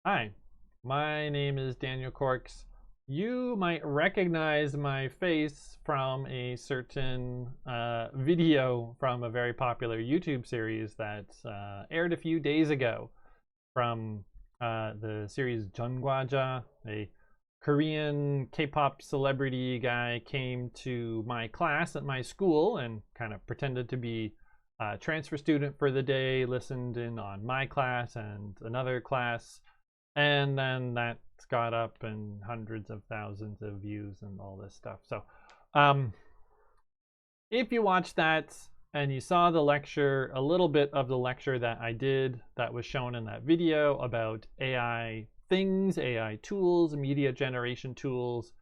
Hi, my name is Daniel Corks. You might recognize my face from a certain video from a very popular YouTube series that aired a few days ago from the series Jeongwaja. A Korean K-pop celebrity guy came to my class at my school and kind of pretended to be a transfer student for the day, listened in on my class and another class, and then that's got up in hundreds of thousands of views and all this stuff. So um, if you watched that and you saw the lecture, a little bit of the lecture that I did that was shown in that video about AI things, AI tools, media generation tools,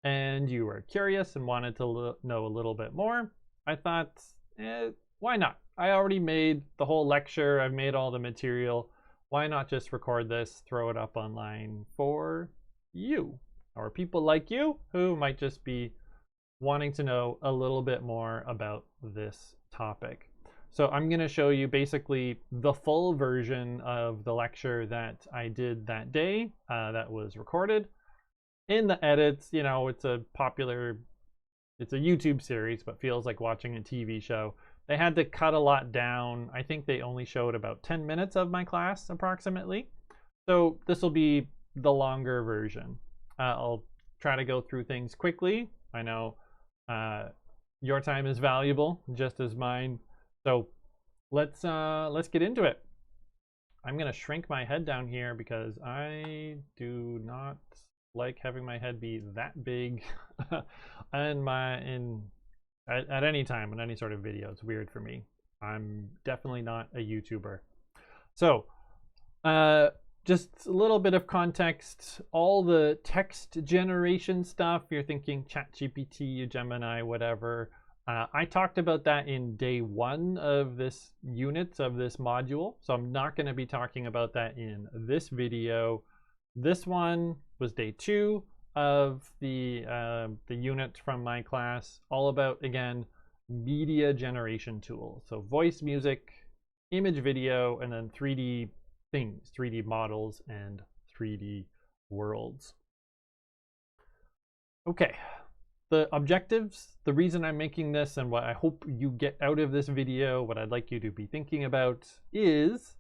and you were curious and wanted to know a little bit more, I thought, why not? I already made the whole lecture. I've made all the material. Why not just record this, throw it up online for you or people like you who might just be wanting to know a little bit more about this topic. So I'm going to show you basically the full version of the lecture that I did that day that was recorded. In the edits, you know, it's a YouTube series, but feels like watching a TV show. They had to cut a lot down. I think they only showed about 10 minutes of my class approximately. So this will be the longer version. I'll try to go through things quickly. I know your time is valuable, just as mine. So let's get into it. I'm gonna shrink my head down here because I do not like having my head be that big and at any time in any sort of video. It's weird for me. I'm definitely not a YouTuber. So just a little bit of context. All the text generation stuff, you're thinking ChatGPT, Gemini, whatever. I talked about that in day 1 of this unit, of this module. So I'm not going to be talking about that in this video. This one was day 2 of the unit from my class, all about, again, media generation tools. So voice, music, image, video, and then 3D things, 3D models, and 3D worlds. Okay, the objectives, the reason I'm making this and what I hope you get out of this video, what I'd like you to be thinking about is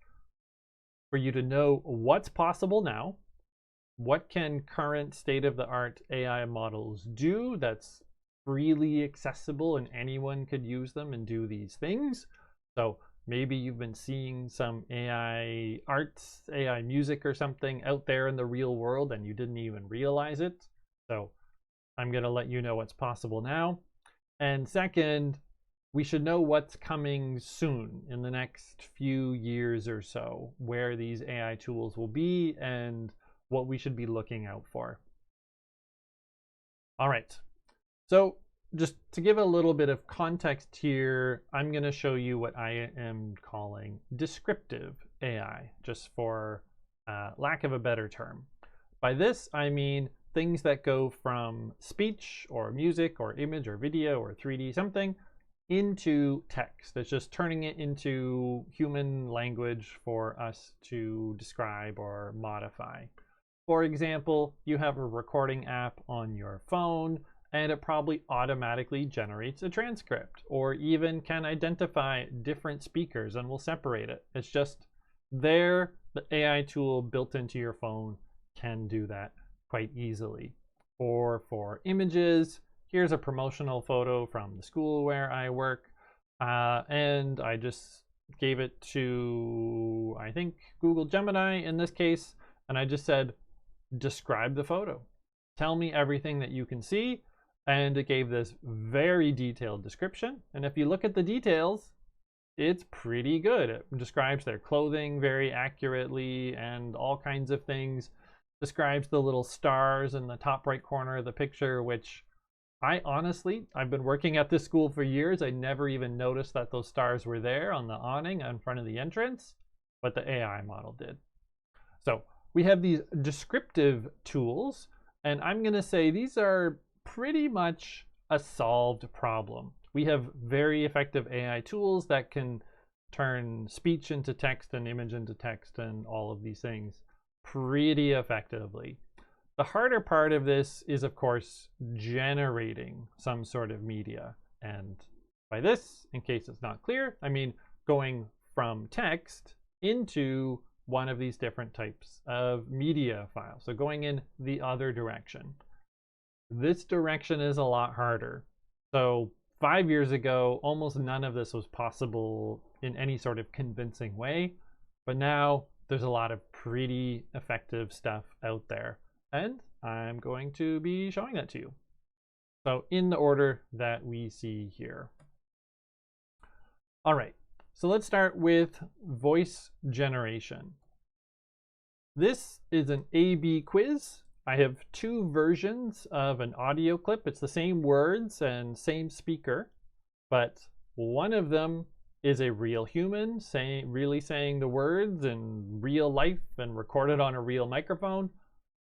for you to know what's possible now. What can current state-of-the-art AI models do that's freely accessible and anyone could use them and do these things? So maybe you've been seeing some AI arts, AI music or something out there in the real world and you didn't even realize it. So I'm going to let you know what's possible now. And second, we should know what's coming soon in the next few years or so, where these AI tools will be and what we should be looking out for. All right, so just to give a little bit of context here, I'm going to show you what I am calling descriptive AI, just for lack of a better term. By this, I mean things that go from speech or music or image or video or 3D something into text. It's just turning it into human language for us to describe or modify. For example, you have a recording app on your phone and it probably automatically generates a transcript or even can identify different speakers and will separate it. It's just there, the AI tool built into your phone can do that quite easily. Or for images, here's a promotional photo from the school where I work, and I just gave it to, I think, Google Gemini in this case, and I just said, describe the photo. Tell me everything that you can see. And it gave this very detailed description. And if you look at the details, it's pretty good. It describes their clothing very accurately and all kinds of things. Describes the little stars in the top right corner of the picture, which I've been working at this school for years. I never even noticed that those stars were there on the awning in front of the entrance, but the AI model did. So we have these descriptive tools, and I'm going to say these are pretty much a solved problem. We have very effective AI tools that can turn speech into text and image into text and all of these things. pretty effectively. The harder part of this is, of course, generating some sort of media. And by this, in case it's not clear, I mean going from text into one of these different types of media files. So going in the other direction. This direction is a lot harder. So 5 years ago, almost none of this was possible in any sort of convincing way. But now there's a lot of pretty effective stuff out there. And I'm going to be showing that to you. So in the order that we see here. All right, so let's start with voice generation. This is an A/B quiz. I have 2 versions of an audio clip. It's the same words and same speaker, but one of them is a real human really saying the words in real life and recorded on a real microphone.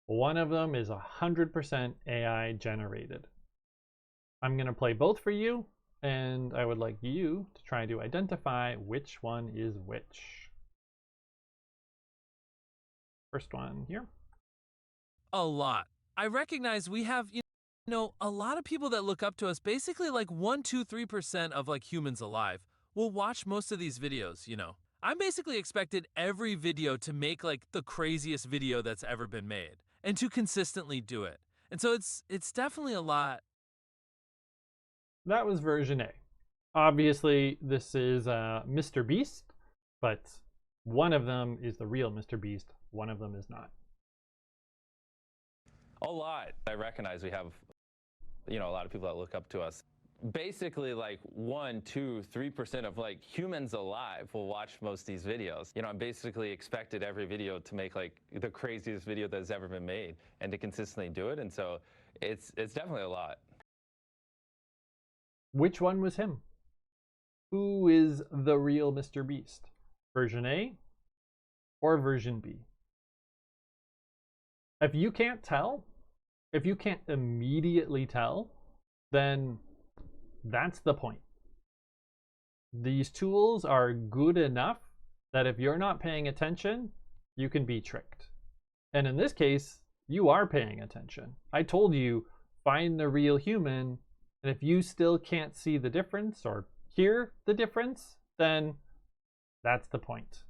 One of them is 100% AI generated. I'm going to play both for you, and I would like you to try to identify which one is which. First one here. A lot. I recognize we have, a lot of people that look up to us, basically like 1, 2, 3% of like humans alive will watch most of these videos, I'm basically expected every video to make like the craziest video that's ever been made and to consistently do it. And so it's definitely a lot. That was version A. Obviously, this is Mr. Beast, but one of them is the real Mr. Beast. One of them is not. A lot. I recognize we have, a lot of people that look up to us. Basically, like 1, 2, 3% of like humans alive will watch most of these videos. I'm basically expected every video to make like the craziest video that's ever been made and to consistently do it. And so it's definitely a lot. Which one was him? Who is the real Mr. Beast? Version A or version B? If you can't tell, if you can't immediately tell, then that's the point. These tools are good enough that if you're not paying attention, you can be tricked. And in this case, you are paying attention. I told you, find the real human, and if you still can't see the difference or hear the difference, then that's the point.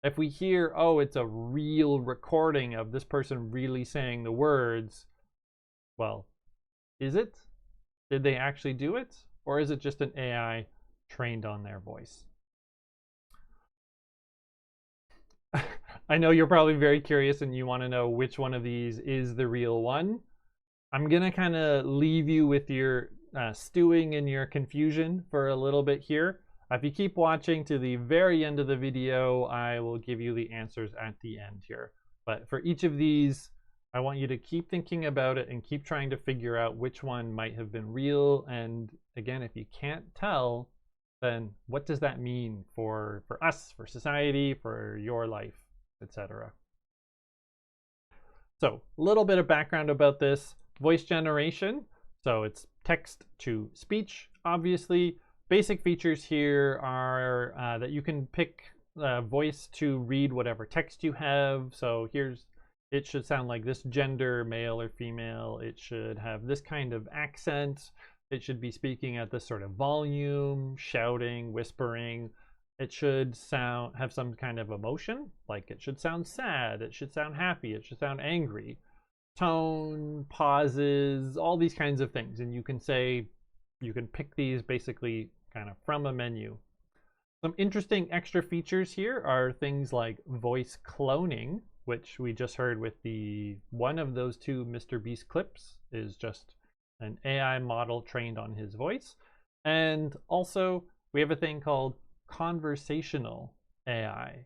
If we hear, oh, it's a real recording of this person really saying the words, well, is it? Did they actually do it? Or is it just an AI trained on their voice? I know you're probably very curious and you want to know which one of these is the real one. I'm going to kind of leave you with your stewing in your confusion for a little bit here. If you keep watching to the very end of the video, I will give you the answers at the end here. But for each of these, I want you to keep thinking about it and keep trying to figure out which one might have been real. And again, if you can't tell, then what does that mean for us, for society, for your life, etc. So a little bit of background about this. Voice generation. So it's text to speech, obviously. Basic features here are that you can pick voice to read whatever text you have. So it should sound like this gender, male or female. It should have this kind of accent. It should be speaking at this sort of volume, shouting, whispering. It should have some kind of emotion, like it should sound sad, it should sound happy, it should sound angry. Tone, pauses, all these kinds of things. And you can pick these basically kind of from a menu. Some interesting extra features here are things like voice cloning, which we just heard with one of those 2 Mr. Beast clips is just an AI model trained on his voice. And also we have a thing called conversational AI.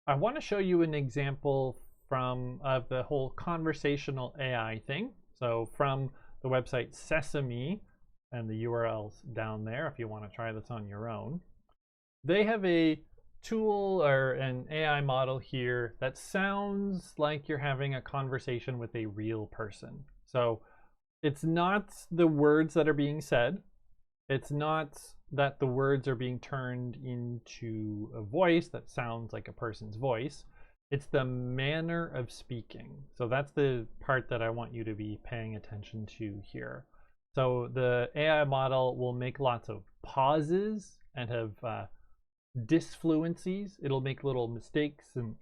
I want to show you an example of the whole conversational AI thing. So from the website Sesame, and the URL's down there if you want to try this on your own. They have a tool or an AI model here that sounds like you're having a conversation with a real person. So it's not the words that are being said, It's not that the words are being turned into a voice that sounds like a person's voice. It's the manner of speaking. So that's the part that I want you to be paying attention to here. So the AI model will make lots of pauses and have disfluencies. It'll make little mistakes and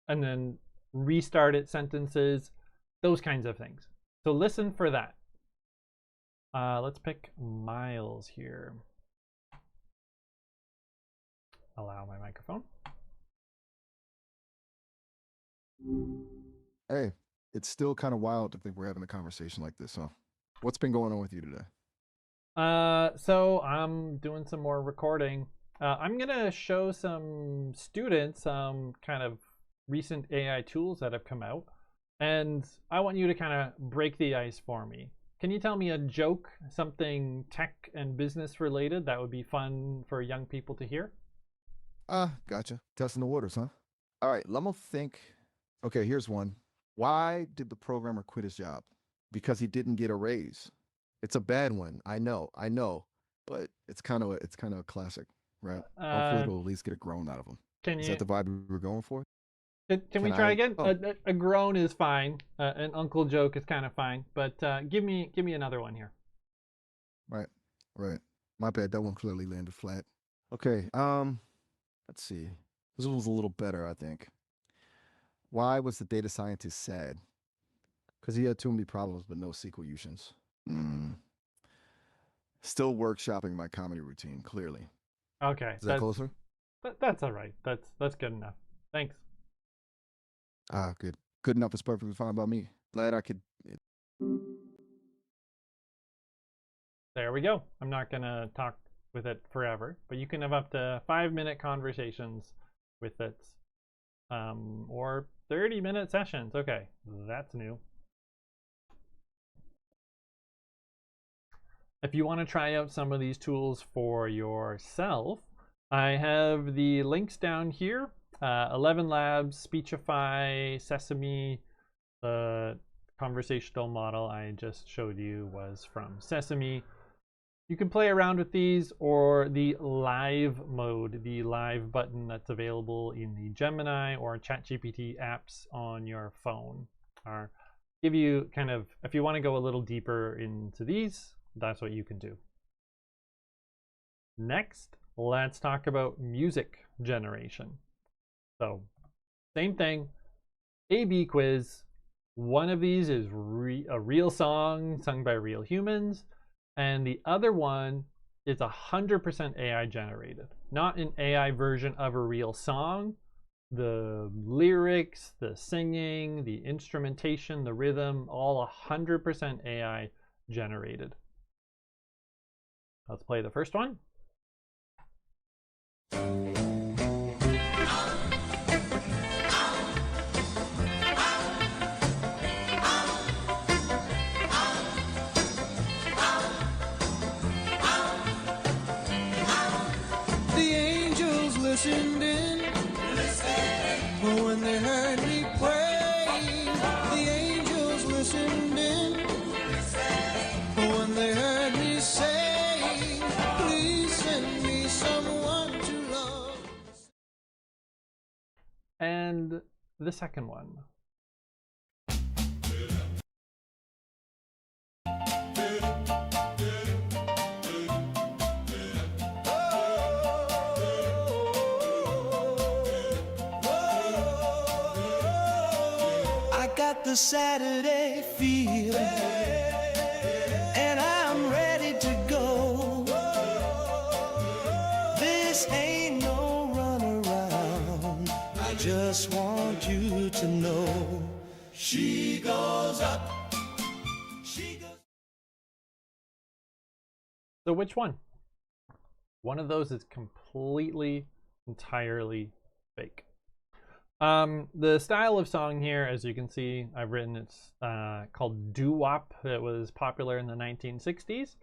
and then restart its sentences, those kinds of things. So listen for that. Let's pick Miles here. Allow my microphone. Hey, it's still kind of wild to think we're having a conversation like this, huh? What's been going on with you today? So I'm doing some more recording. I'm gonna show some students some kind of recent AI tools that have come out, and I want you to kind of break the ice for me. Can you tell me a joke, something tech and business related that would be fun for young people to hear? Gotcha. Testing the waters, huh? All right, let me think. Okay, here's one. Why did the programmer quit his job? Because he didn't get a raise. It's a bad one. I know, but it's kind of a classic, right? Hopefully, it'll at least get a groan out of him. Is that the vibe we were going for? Can we try again? A groan is fine. An uncle joke is kind of fine, but give me another one here. Right. My bad. That one clearly landed flat. Okay. Let's see. This one was a little better, I think. Why was the data scientist sad? Because he had too many problems, but no sequelations. Still workshopping my comedy routine, clearly. Okay. Is that closer? That's all right. That's good enough. Thanks. Good. Good enough is perfectly fine by me. Glad I could. There we go. I'm not gonna talk with it forever, but you can have up to 5-minute conversations with it, or 30-minute sessions. Okay, that's new. If you want to try out some of these tools for yourself, I have the links down here. 11 Labs, Speechify, Sesame. The conversational model I just showed you was from Sesame. You can play around with these, or the live mode, the live button that's available in the Gemini or ChatGPT apps on your phone. Or give you kind of, if you want to go a little deeper into these, that's what you can do. Next, let's talk about music generation. So, same thing, A/B quiz. One of these is a real song sung by real humans, and the other one is 100% AI generated. Not an AI version of a real song. The lyrics, the singing, the instrumentation, the rhythm, all 100% AI generated. Let's play the first one. Listened in, but when they heard me pray, the angels listened in, but when they heard me say, please send me someone to love. And the second one. The Saturday feeling, and I'm ready to go. This ain't no runaround. I just want you to know. She goes up. She goes. So which one? One of those is completely, entirely fake. The style of song here, as you can see, I've written, it's called doo-wop. It was popular in the 1960s.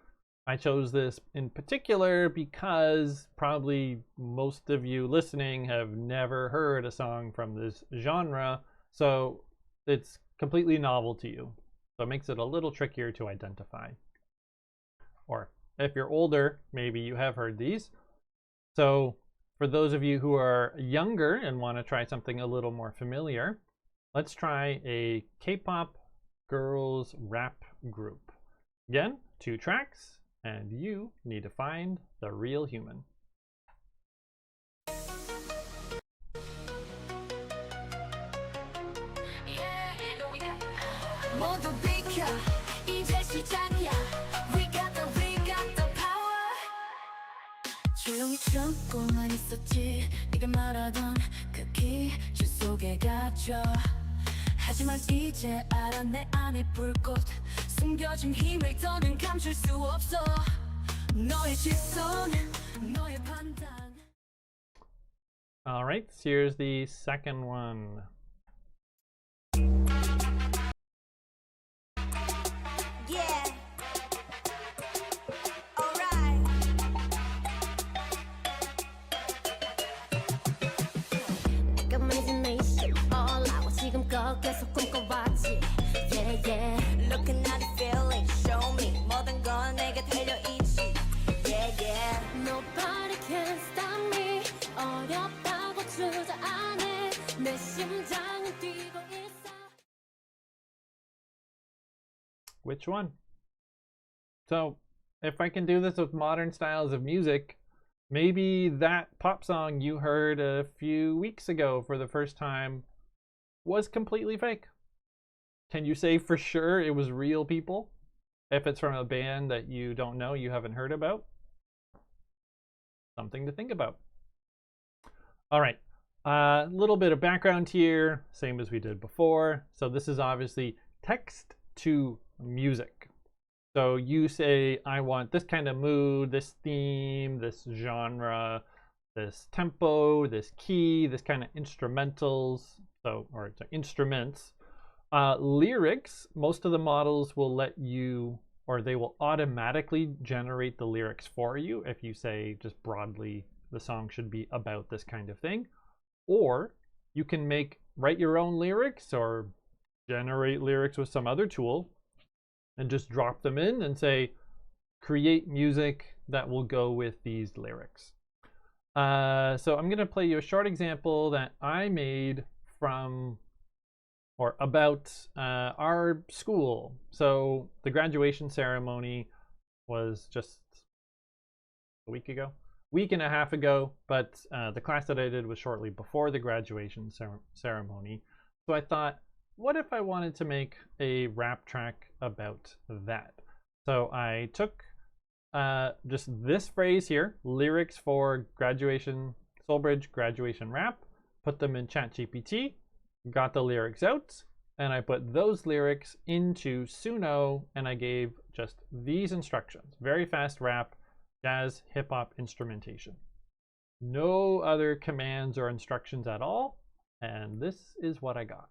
I chose this in particular because probably most of you listening have never heard a song from this genre, so it's completely novel to you. So it makes it a little trickier to identify. or if you're older, maybe you have heard these. So for those of you who are younger and want to try something a little more familiar, let's try a K-pop girls rap group. Again, 2 tracks, and you need to find the real human. 모두 비켜 이제 시작이야 we got the power 조용히 참고만 있었지 네가 말하던 그 기준 속에 갇혀 하지만 이제 알아 내 안에 불꽃 숨겨진 힘을 더는 감출 수 없어 너의 시선 너의 판단. All right, so here's the second one. 계속 꿈꿔왔지 yeah yeah looking at the feeling show me 모든 건 내게 달려있지 yeah yeah nobody can stop me 어렵다고 주저안해 내 심장은 뛰고 있어. Which one? So if I can do this with modern styles of music, maybe that pop song you heard a few weeks ago for the first time was completely fake. Can you say for sure it was real people? If it's from a band that you don't know, you haven't heard about? Something to think about. All right, a little bit of background here, same as we did before. So this is obviously text to music. So you say, I want this kind of mood, this theme, this genre, this tempo, this key, this kind of instrumentals. So, or instruments. Lyrics, most of the models will let you, or they will automatically generate the lyrics for you if you say just broadly the song should be about this kind of thing. Or you can write your own lyrics or generate lyrics with some other tool and just drop them in and say, create music that will go with these lyrics. So I'm going to play you a short example that I made from or about our school. So the graduation ceremony was just a week and a half ago, but the class that I did was shortly before the graduation ceremony. So I thought, what if I wanted to make a rap track about that? So I took just this phrase here, lyrics for graduation, SolBridge graduation rap, put them in ChatGPT, got the lyrics out, and I put those lyrics into Suno, and I gave just these instructions. Very fast rap, jazz, hip-hop instrumentation. No other commands or instructions at all, and this is what I got.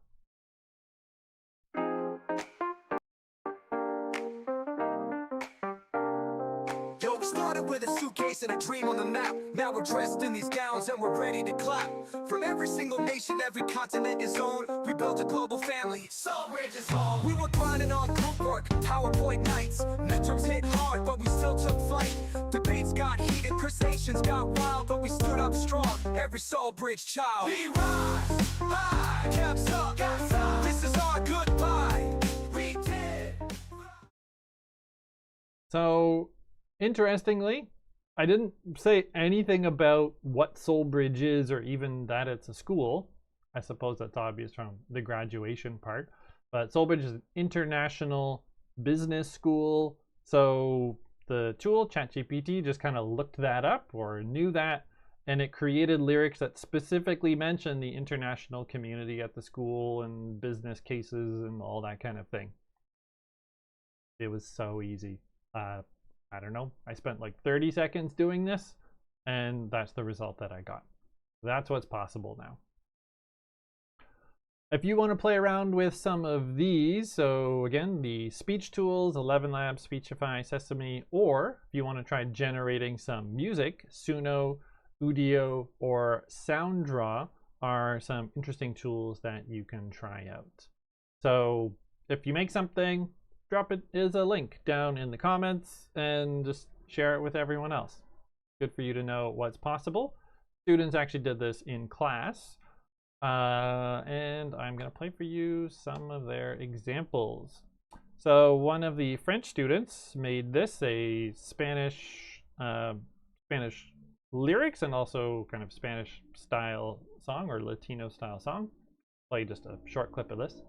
Started with a suitcase and a dream on the map. Now we're dressed in these gowns and we're ready to clap. From every single nation, every continent is owned. We built a global family. SolBridge is home. We were grinding on group work, PowerPoint nights. Midterms hit hard, but we still took flight. Debates got heated, crustaceans got wild, but we stood up strong. Every SolBridge child. We rise, high, caps up, gas up. This is our goodbye. We did. So, interestingly, I didn't say anything about what SolBridge is or even that it's a school. I suppose that's obvious from the graduation part. But SolBridge is an international business school. So the tool, ChatGPT, just kind of looked that up or knew that, and it created lyrics that specifically mention the international community at the school and business cases and all that kind of thing. It was so easy. I don't know, I spent like 30 seconds doing this, and that's the result that I got. That's what's possible now. If you want to play around with some of these, so again, the speech tools, 11 Labs, Speechify, Sesame, or if you want to try generating some music, Suno, Udio, or SoundDraw are some interesting tools that you can try out. So if you make something, drop it as a link down in the comments and just share it with everyone else. Good for you to know what's possible. Students actually did this in class. And I'm going to play for you some of their examples. So one of the French students made this a Spanish lyrics and also kind of Spanish style song or Latino style song. Play just a short clip of this.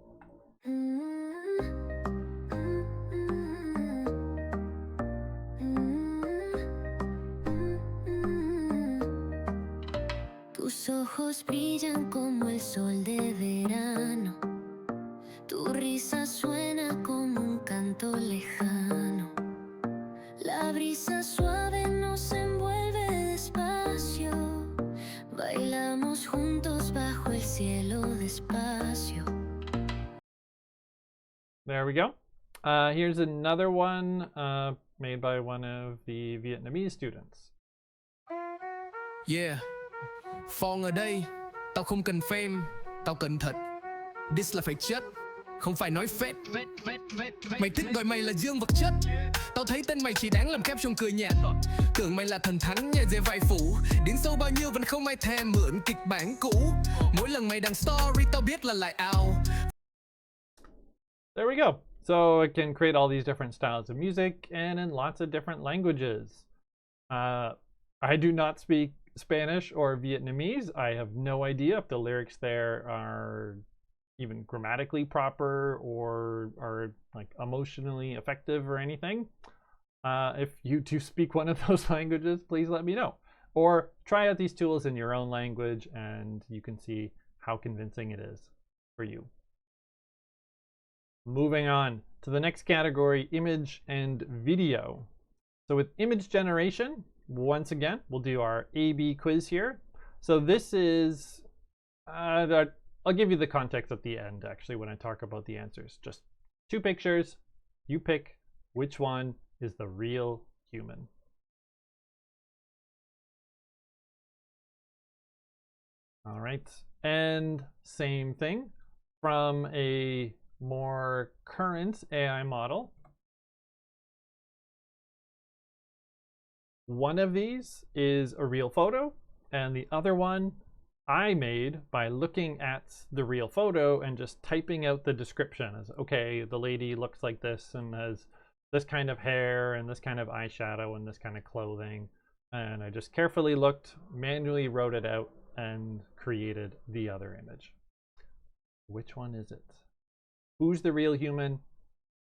Tus ojos brillan como el sol de verano. Tu risa suena como un canto lejano. La brisa suave nos envuelve despacio. Bailamos juntos bajo el cielo despacio. There we go. Here's another one made by one of the Vietnamese students. Yeah, Phong ở đây, tao không cần fame, tao cần thật. This là phải chất, không phải nói phết. Mày thích gọi mày là dương vật chất. Tao thấy tên mày chỉ đáng làm caption cười nhạt. Tưởng mày là thần thánh nhờ dễ vai phủ. Đến sâu bao nhiêu vẫn không ai thèm mượn kịch bản cũ. Mỗi lần mày đăng story tao biết là lại ảo. There we go. So it can create all these different styles of music and in lots of different languages. I do not speak Spanish or Vietnamese. I have no idea if the lyrics there are even grammatically proper or are like emotionally effective or anything. If you do speak one of those languages, please let me know. Or try out these tools in your own language and you can see how convincing it is for you. Moving on to the next category, image and video. So with image generation, once again, we'll do our A/B quiz here. So this is, I'll give you the context at the end, actually, when I talk about the answers. Just two pictures, you pick which one is the real human. All right, and same thing from a more current AI model. One of these is a real photo, and the other one I made by looking at the real photo and just typing out the description as, okay, the lady looks like this and has this kind of hair and this kind of eyeshadow and this kind of clothing. And I just carefully looked, manually wrote it out, and created the other image. Which one is it? Who's the real human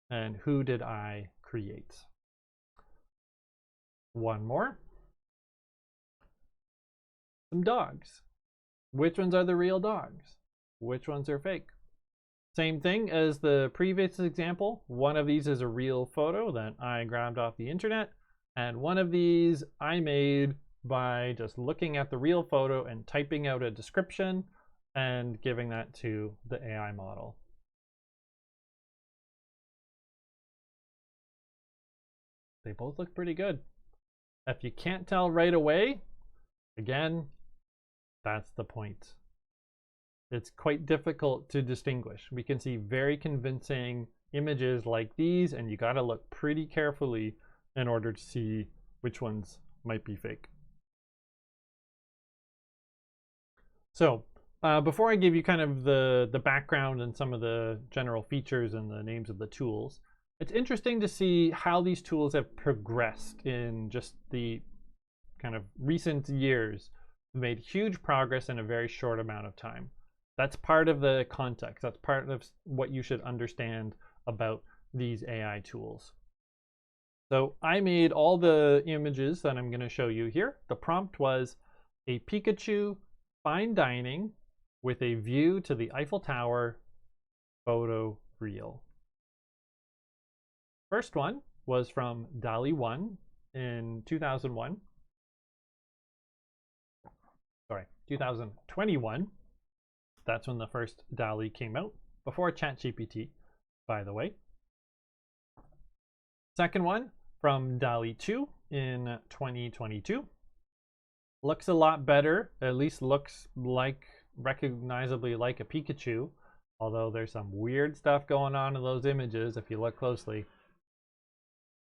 and who did I create? One more. Some dogs. Which ones are the real dogs? Which ones are fake? Same thing as the previous example. One of these is a real photo that I grabbed off the internet, and one of these I made by just looking at the real photo and typing out a description and giving that to the AI model. They both look pretty good. If you can't tell right away, again, that's the point. It's quite difficult to distinguish. We can see very convincing images like these, and you got to look pretty carefully in order to see which ones might be fake. So before I give you kind of the background and some of the general features and the names of the tools, it's interesting to see how these tools have progressed in just the kind of recent years. Made huge progress in a very short amount of time. That's part of the context. That's part of what you should understand about these AI tools. So I made all the images that I'm going to show you here. The prompt was a Pikachu fine dining with a view to the Eiffel Tower photo reel. First one was from DALL-E 1 in 2001. Sorry, 2021. That's when the first DALL-E came out, before ChatGPT, by the way. Second one from DALL-E 2 in 2022. Looks a lot better, at least looks like recognizably like a Pikachu. although there's some weird stuff going on in those images if you look closely.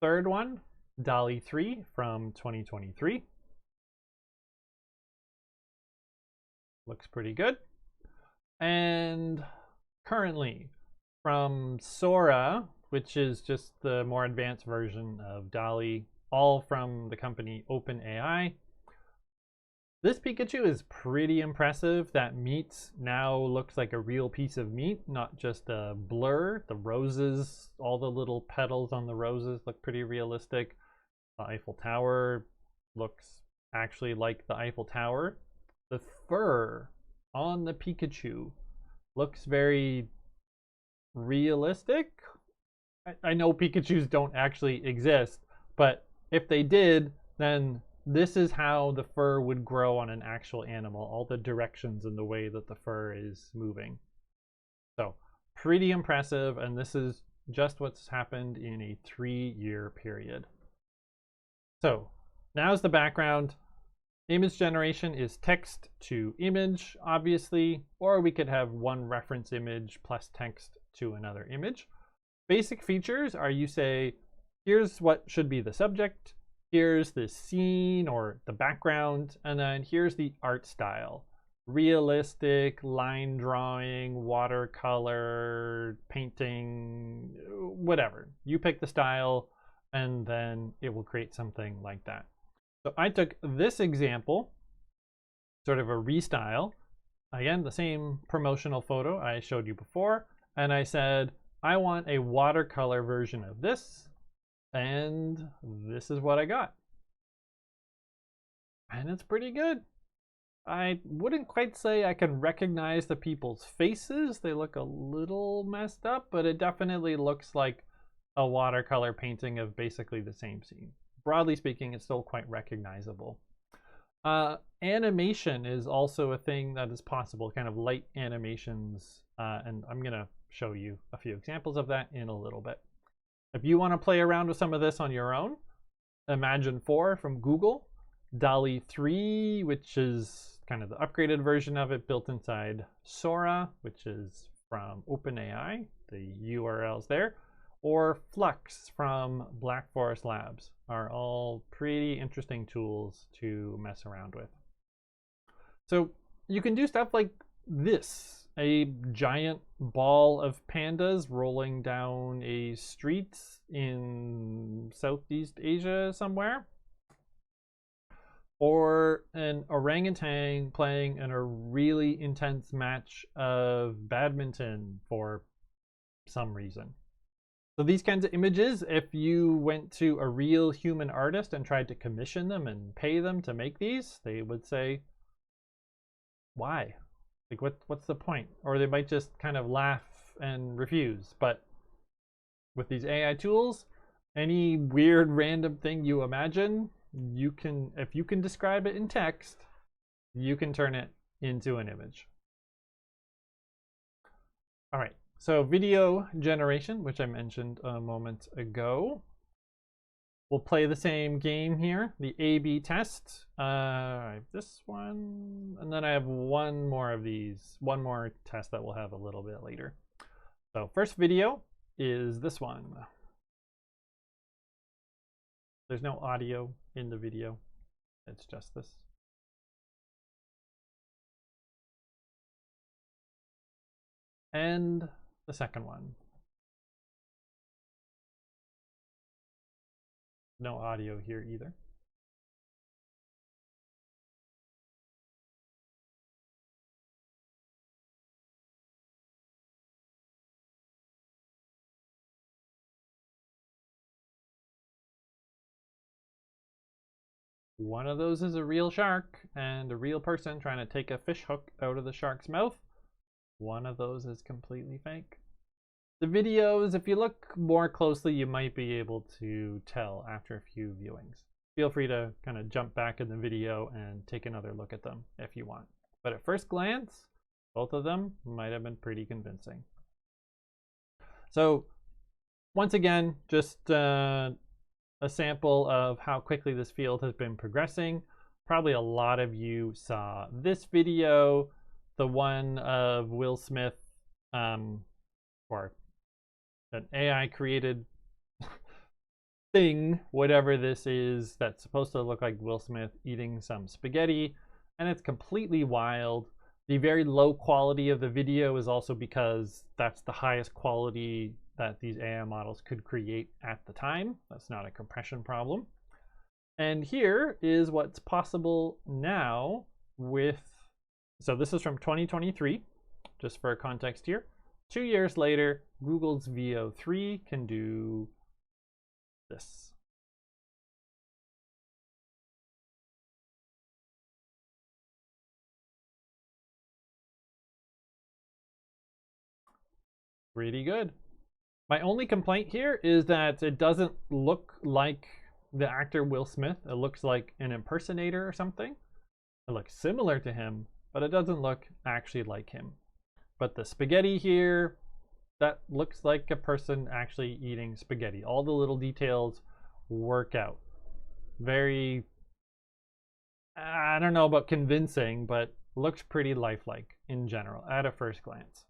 Third one, DALL-E 3 from 2023. Looks pretty good. And currently from Sora, which is just the more advanced version of DALL-E, all from the company OpenAI. This Pikachu is pretty impressive. That meat now looks like a real piece of meat, not just a blur. The roses, all the little petals on the roses look pretty realistic. The Eiffel Tower looks actually like the Eiffel Tower. The fur on the Pikachu looks very realistic. I know Pikachus don't actually exist, but if they did, then this is how the fur would grow on an actual animal, all the directions and the way that the fur is moving. So pretty impressive, and this is just what's happened in a 3-year period. So now's the background. Image generation is text to image, obviously, or we could have one reference image plus text to another image. Basic features are you say, here's what should be the subject, here's the scene or the background, and then here's the art style. Realistic, line drawing, watercolor, painting, whatever. You pick the style, and then it will create something like that. So I took this example, sort of a restyle, again, the same promotional photo I showed you before, and I said, I want a watercolor version of this, and this is what I got. And it's pretty good. I wouldn't quite say I can recognize the people's faces. They look a little messed up, but it definitely looks like a watercolor painting of basically the same scene. Broadly speaking, it's still quite recognizable. Animation is also a thing that is possible, kind of light animations, and I'm going to show you a few examples of that in a little bit. If you want to play around with some of this on your own, Imagine 4 from Google, DALL-E 3, which is kind of the upgraded version of it built inside Sora, which is from OpenAI, the URLs there, or Flux from Black Forest Labs are all pretty interesting tools to mess around with. So you can do stuff like this, a giant ball of pandas rolling down a street in Southeast Asia somewhere, or an orangutan playing in a really intense match of badminton for some reason. So these kinds of images, if you went to a real human artist and tried to commission them and pay them to make these, they would say, why? Like, what's the point? Or they might just kind of laugh and refuse. But with these AI tools, any weird random thing you imagine, you can, if you can describe it in text, you can turn it into an image. All right, so video generation, which I mentioned a moment ago. We'll play the same game here, the A/B test. I have this one, and then I have one more of these, one more test that we'll have a little bit later. So first video is this one. There's no audio in the video. It's just this. And the second one. No audio here either. One of those is a real shark and a real person trying to take a fish hook out of the shark's mouth. One of those is completely fake. The videos, if you look more closely, you might be able to tell after a few viewings. Feel free to kind of jump back in the video and take another look at them if you want. But at first glance, both of them might have been pretty convincing. So once again, just a sample of how quickly this field has been progressing. Probably a lot of you saw this video, the one of Will Smith or an AI created thing, whatever this is, that's supposed to look like Will Smith eating some spaghetti, and it's completely wild. The very low quality of the video is also because that's the highest quality that these AI models could create at the time. That's not a compression problem. And here is what's possible now with, so this is from 2023, just for context here. 2 years later, Google's Veo 3 can do this. Pretty good. My only complaint here is that it doesn't look like the actor Will Smith. It looks like an impersonator or something. It looks similar to him, but it doesn't look actually like him. But the spaghetti here, that looks like a person actually eating spaghetti. All the little details work out. Very, I don't know about convincing, but looks pretty lifelike in general at a first glance.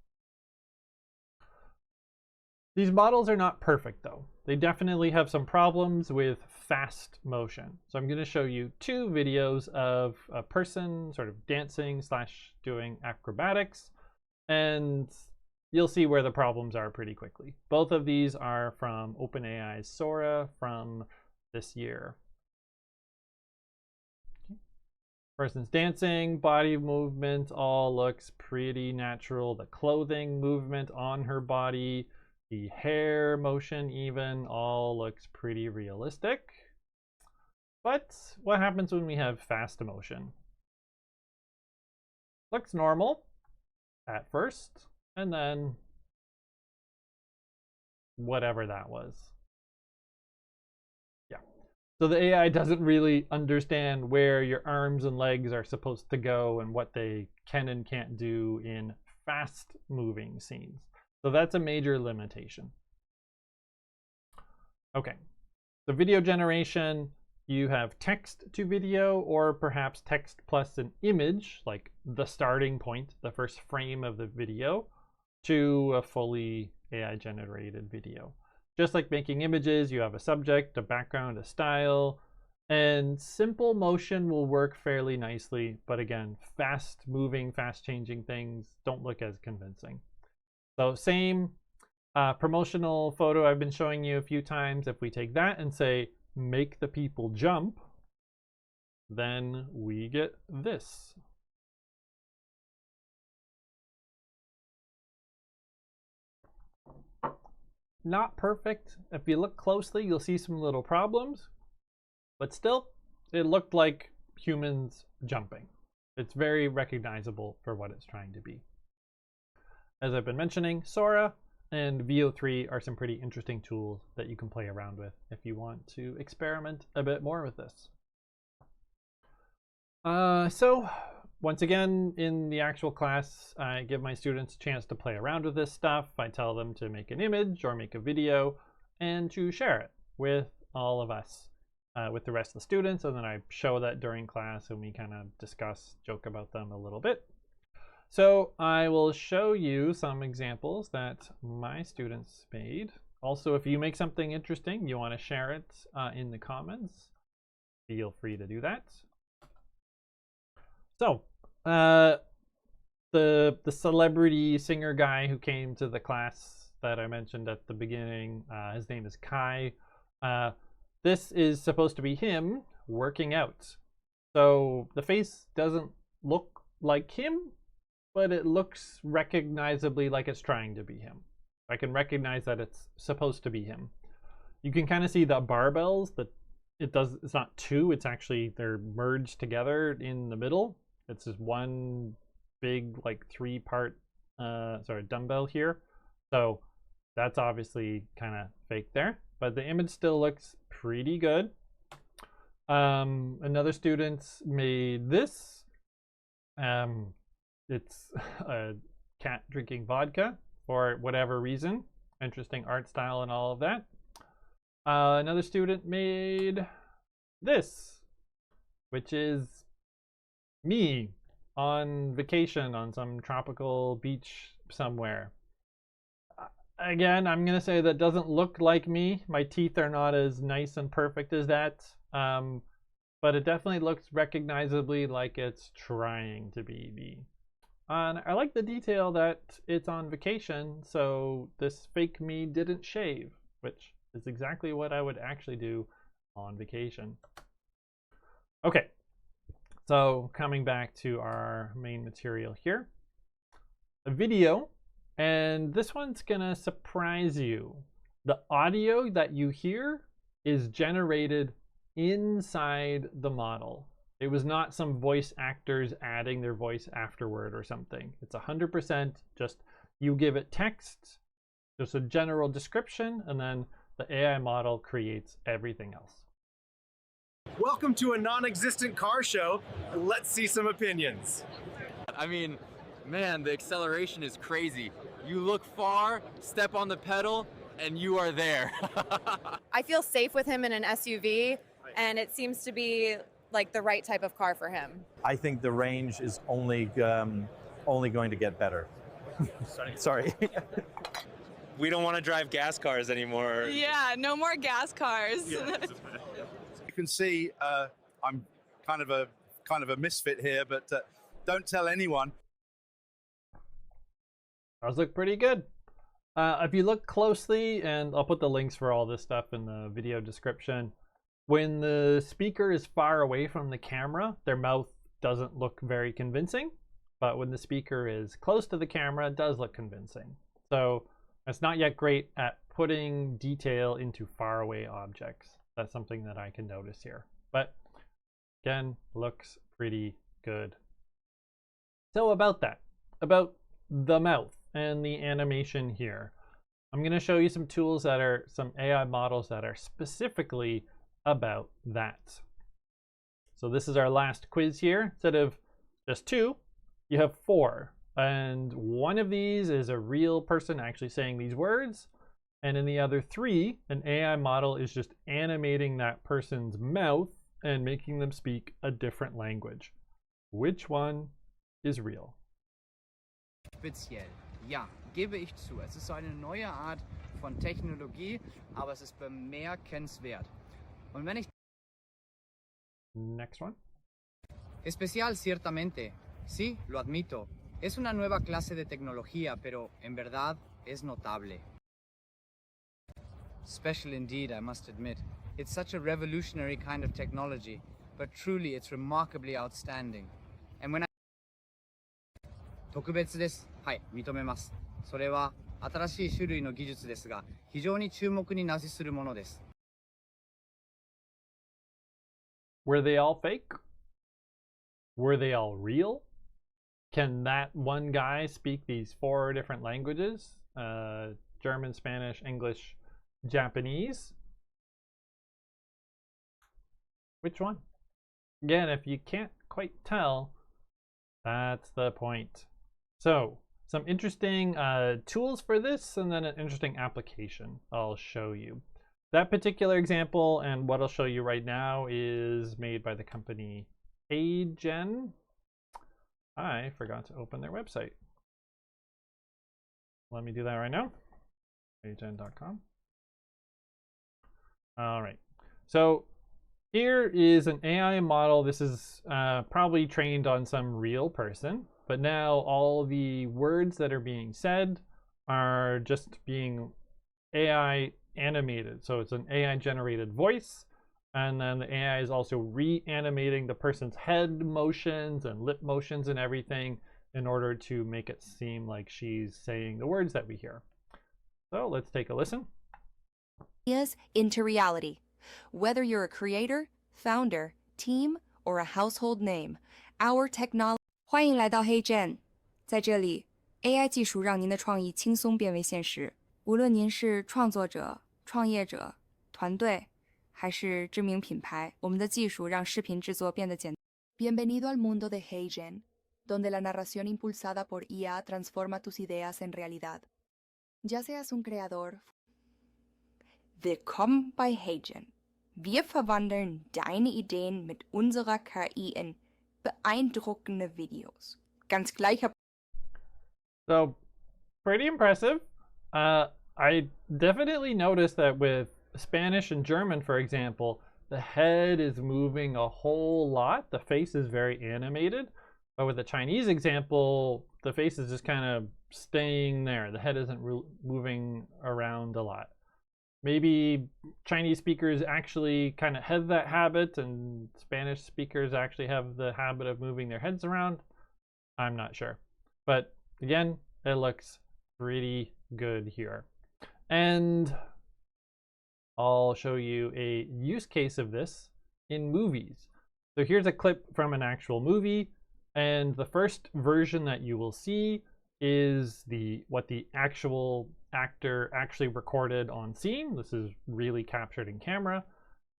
These models are not perfect though. They definitely have some problems with fast motion. So I'm going to show you 2 videos of a person sort of dancing / doing acrobatics, and you'll see where the problems are pretty quickly. Both of these are from OpenAI's Sora from this year. Person's dancing, body movement all looks pretty natural. The clothing movement on her body, the hair motion even, all looks pretty realistic. But what happens when we have fast motion? Looks normal at first, and then whatever that was. Yeah. So the AI doesn't really understand where your arms and legs are supposed to go and what they can and can't do in fast moving scenes. So that's a major limitation. Okay, so video generation, you have text to video, or perhaps text plus an image, like the starting point, the first frame of the video, to a fully AI generated video. Just like making images, you have a subject, a background, a style, and simple motion will work fairly nicely. But again, fast moving, fast changing things don't look as convincing. So same promotional photo I've been showing you a few times. If we take that and say, make the people jump, then we get this. Not perfect. If you look closely, you'll see some little problems, but still, it looked like humans jumping. It's very recognizable for what it's trying to be. As I've been mentioning, Sora and Veo 3 are some pretty interesting tools that you can play around with if you want to experiment a bit more with this. So once again, in the actual class, I give my students a chance to play around with this stuff. I tell them to make an image or make a video and to share it with all of us, with the rest of the students. And then I show that during class and we kind of discuss, joke about them a little bit. So I will show you some examples that my students made. Also, if you make something interesting, you want to share it in the comments, feel free to do that. So the celebrity singer guy who came to the class that I mentioned at the beginning, his name is Kai. This is supposed to be him working out. So the face doesn't look like him, but it looks recognizably like it's trying to be him. I can recognize that it's supposed to be him. You can kind of see the barbells, that it's not two, it's actually, they're merged together in the middle. It's just one big, like 3-part dumbbell here. So that's obviously kind of fake there, but the image still looks pretty good. Another student made this. It's a cat drinking vodka for whatever reason. Interesting art style and all of that. Another student made this, which is me on vacation on some tropical beach somewhere. again, I'm going to say that doesn't look like me. My teeth are not as nice and perfect as that. But it definitely looks recognizably like it's trying to be me. And I like the detail that it's on vacation, so this fake me didn't shave, which is exactly what I would actually do on vacation. Okay, so coming back to our main material here, a video, and this one's gonna surprise you. The audio that you hear is generated inside the model. It was not some voice actors adding their voice afterward or something. It's 100% just you give it text, just a general description, and then the AI model creates everything else. Welcome to a non-existent car show. Let's see some opinions. I mean, man, the acceleration is crazy. You look far, step on the pedal, and you are there. I feel safe with him in an SUV, and it seems to be like the right type of car for him. I think the range is only going to get better. Sorry. We don't want to drive gas cars anymore. Yeah, no more gas cars. You can see I'm kind of a misfit here, but don't tell anyone. Those look pretty good. If you look closely, and I'll put the links for all this stuff in the video description, when the speaker is far away from the camera, their mouth doesn't look very convincing. But when the speaker is close to the camera, it does look convincing. So it's not yet great at putting detail into faraway objects. That's something that I can notice here. But again, looks pretty good. So about that, about the mouth and the animation here, I'm going to show you some tools that are some AI models that are specifically about that. So this is our last quiz here. Instead of just 2, you have 4. And one of these is a real person actually saying these words. And in the other 3, an AI model is just animating that person's mouth and making them speak a different language. Which one is real? Speziell, ja, gebe ich zu. Es ist eine neue Art von Technologie, aber es ist bemerkenswert. Und wenn ich... Next one. Especial, ciertamente. Sí, lo admito. Es una nueva clase de tecnología, pero en verdad es notable. Special indeed, I must admit. It's such a revolutionary kind of technology, but truly it's remarkably outstanding. And when I... 特別です。はい、認めます。それは新しい種類の技術ですが、非常に注目になしするものです。Were they all fake? Were they all real? Can that one guy speak these 4 different languages? German, Spanish, English, Japanese? Which one? Again, if you can't quite tell, that's the point. So, some interesting tools for this, and then an interesting application I'll show you. That particular example and what I'll show you right now is made by the company HeyGen. I forgot to open their website. Let me do that right now. HeyGen.com. All right. So here is an AI model. This is probably trained on some real person, but now all the words that are being said are just being AI animated. So it's an AI generated voice, and then the AI is also reanimating the person's head motions and lip motions and everything in order to make it seem like she's saying the words that we hear. So let's take a listen. Ideas into reality. Whether you're a creator, founder, team, or a household name, our technology. 欢迎来到HeyGen，在这里 ，AI 技术让您的创意轻松变为现实。无论您是创作者、创业者、团队，还是知名品牌，我们的技术让视频制作变得简单。Bienvenido al mundo de HeyGen, donde la narración impulsada por IA transforma tus ideas en realidad. Ya seas un creador. Willkommen bei HeyGen. Wir verwandeln deine Ideen mit unserer KI in beeindruckende Videos. Ganz gleich. So, pretty impressive. I definitely noticed that with Spanish and German, for example, the head is moving a whole lot. The face is very animated. But with the Chinese example, the face is just kind of staying there. The head isn't moving around a lot. Maybe Chinese speakers actually kind of have that habit and Spanish speakers actually have the habit of moving their heads around. I'm not sure. But again, it looks pretty good here. And I'll show you a use case of this in movies. So here's a clip from an actual movie. And the first version that you will see is what the actual actor actually recorded on scene. This is really captured in camera.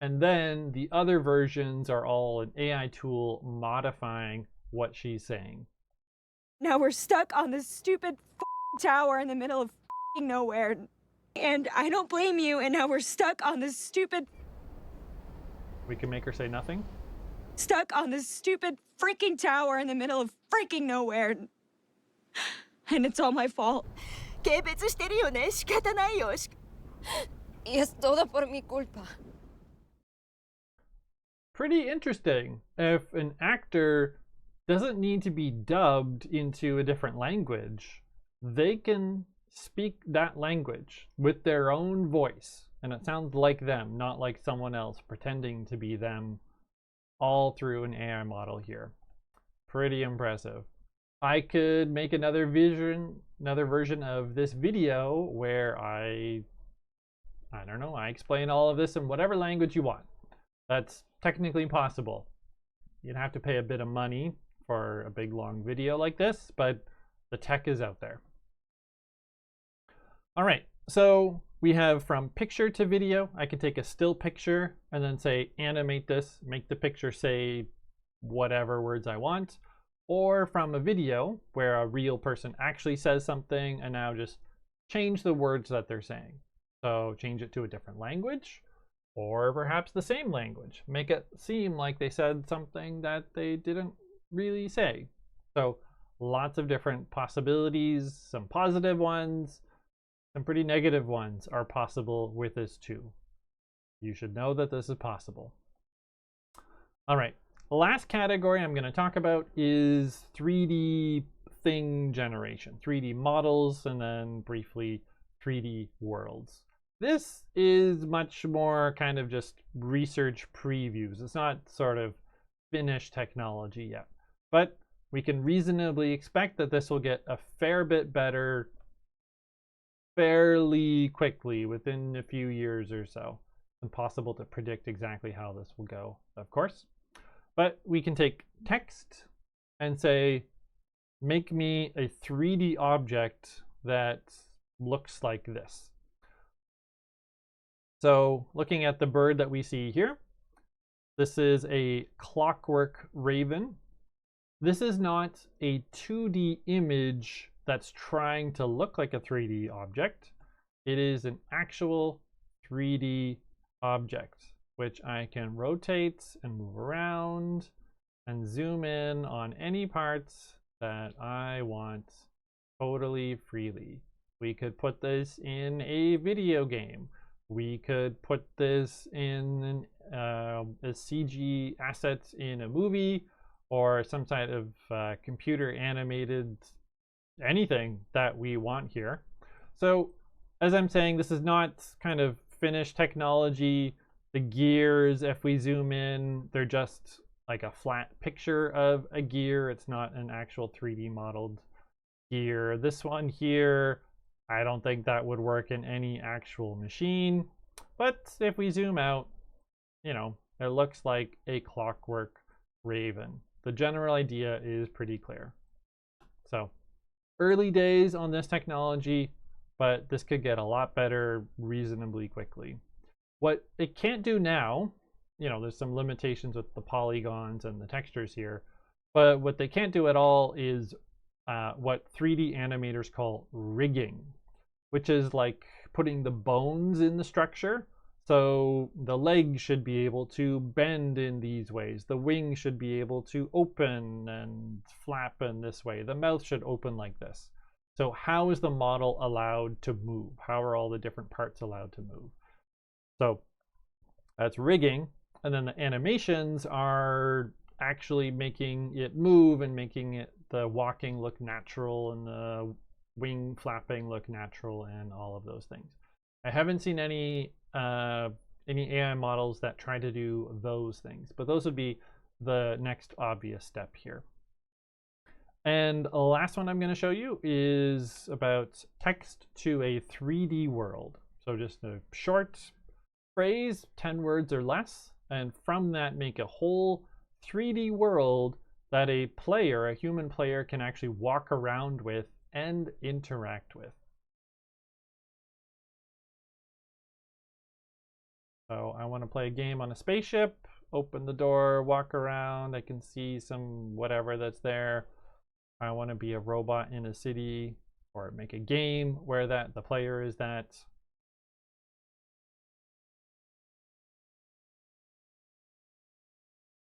And then the other versions are all an AI tool modifying what she's saying. Now we're stuck on this stupid tower in the middle of nowhere. And I don't blame you, and now we're stuck on this stupid... We can make her say nothing. Stuck on this stupid freaking tower in the middle of freaking nowhere. And it's all my fault. Es todo por mi culpa. Pretty interesting. If an actor doesn't need to be dubbed into a different language, they can speak that language with their own voice. And it sounds like them, not like someone else pretending to be them, all through an AI model here. Pretty impressive. I could make another version of this video where I don't know, I explain all of this in whatever language you want. That's technically possible. You'd have to pay a bit of money for a big long video like this, but the tech is out there. All right, so we have from picture to video. I could take a still picture and then say animate this, make the picture say whatever words I want. Or from a video where a real person actually says something and now just change the words that they're saying. So change it to a different language or perhaps the same language. Make it seem like they said something that they didn't really say. So lots of different possibilities, some positive ones, some pretty negative ones are possible with this too. You should know that this is possible. All right. The last category I'm going to talk about is 3D thing generation, 3D models, and then briefly 3D worlds. This is much more kind of just research previews. It's not sort of finished technology yet, but we can reasonably expect that this will get a fair bit better fairly quickly, within a few years or so. It's impossible to predict exactly how this will go, of course. But we can take text and say, make me a 3D object that looks like this. So looking at the bird that we see here, this is a clockwork raven. This is not a 2D image that's trying to look like a 3D object. It is an actual 3D object, which I can rotate and move around and zoom in on any parts that I want totally freely. We could put this in a video game. We could put this in a CG asset in a movie or some type of computer animated anything that we want here. So as I'm saying, this is not kind of finished technology. The gears, if we zoom in, they're just like a flat picture of a gear. It's not an actual 3D modeled gear. This one here, I don't think that would work in any actual machine. But if we zoom out, you know, it looks like a clockwork raven. The general idea is pretty clear. So early days on this technology, but this could get a lot better reasonably quickly. What it can't do now, you know, there's some limitations with the polygons and the textures here, but what they can't do at all is what 3D animators call rigging, which is like putting the bones in the structure. So the leg should be able to bend in these ways. The wing should be able to open and flap in this way. The mouth should open like this. So how is the model allowed to move? How are all the different parts allowed to move? So that's rigging. And then the animations are actually making it move and making it the walking look natural and the wing flapping look natural and all of those things. I haven't seen any AI models that try to do those things, but those would be the next obvious step here. And the last one I'm going to show you is about text to a 3D world. So just a short phrase, 10 words or less, and from that make a whole 3D world that a player, a human player, can actually walk around with and interact with. So I want to play a game on a spaceship, open the door, walk around, I can see some whatever that's there. I want to be a robot in a city, or make a game where the player is that.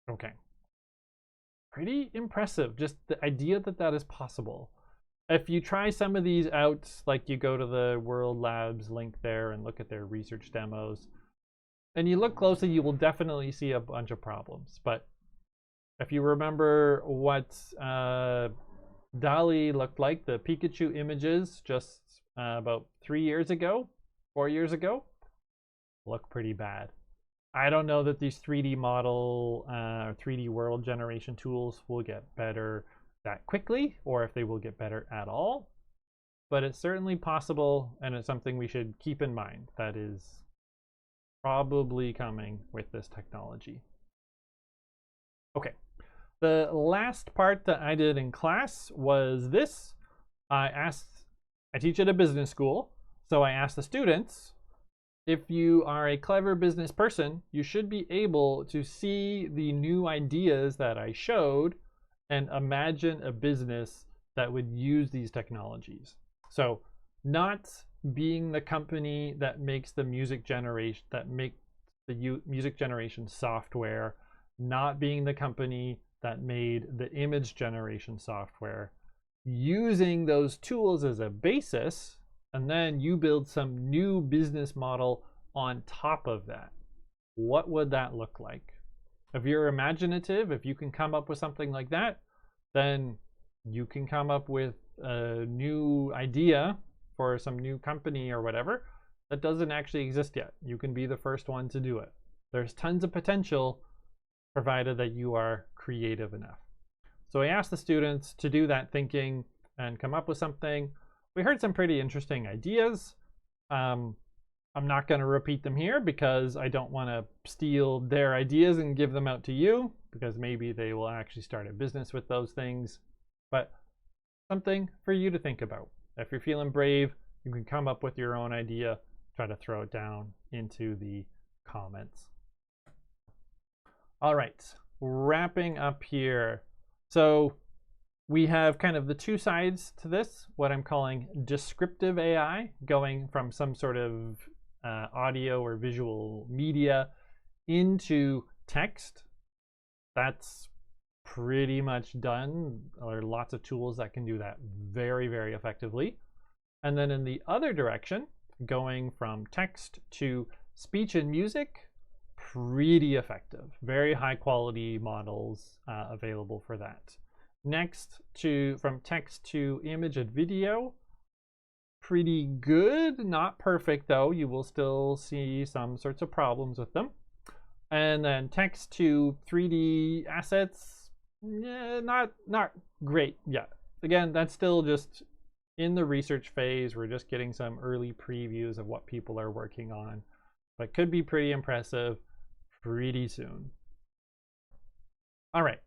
Okay. Pretty impressive, just the idea that that is possible. If you try some of these out, like you go to the World Labs link there and look at their research demos, and you look closely, you will definitely see a bunch of problems. But if you remember what DALL-E looked like, the Pikachu images just about 3 years ago, 4 years ago, look pretty bad. I don't know that these 3D model or 3D world generation tools will get better that quickly, or if they will get better at all. But it's certainly possible, and it's something we should keep in mind that is probably coming with this technology. Okay. The last part that I did in class was this. I teach at a business school, so I asked the students, if you are a clever business person, you should be able to see the new ideas that I showed and imagine a business that would use these technologies. So not being the company that makes the music generation, music generation software, not being the company that made the image generation software, using those tools as a basis, and then you build some new business model on top of that. What would that look like? If you're imaginative, if you can come up with something like that, then you can come up with a new idea for some new company or whatever that doesn't actually exist yet. You can be the first one to do it. There's tons of potential, provided that you are creative enough. So I asked the students to do that thinking and come up with something. We heard some pretty interesting ideas. I'm not going to repeat them here because I don't want to steal their ideas and give them out to you, because maybe they will actually start a business with those things. But something for you to think about. If you're feeling brave, you can come up with your own idea, try to throw it down into the comments. All right, wrapping up here. So we have kind of the two sides to this, what I'm calling descriptive AI, going from some sort of audio or visual media into text. That's pretty much done. There are lots of tools that can do that very, very effectively. And then in the other direction, going from text to speech and music, pretty effective. Very high quality models available for that. Next, from text to image and video, pretty good. Not perfect though. You will still see some sorts of problems with them. And then text to 3D assets, not great yet. Again, that's still just in the research phase. We're just getting some early previews of what people are working on, but could be pretty impressive pretty soon. All right,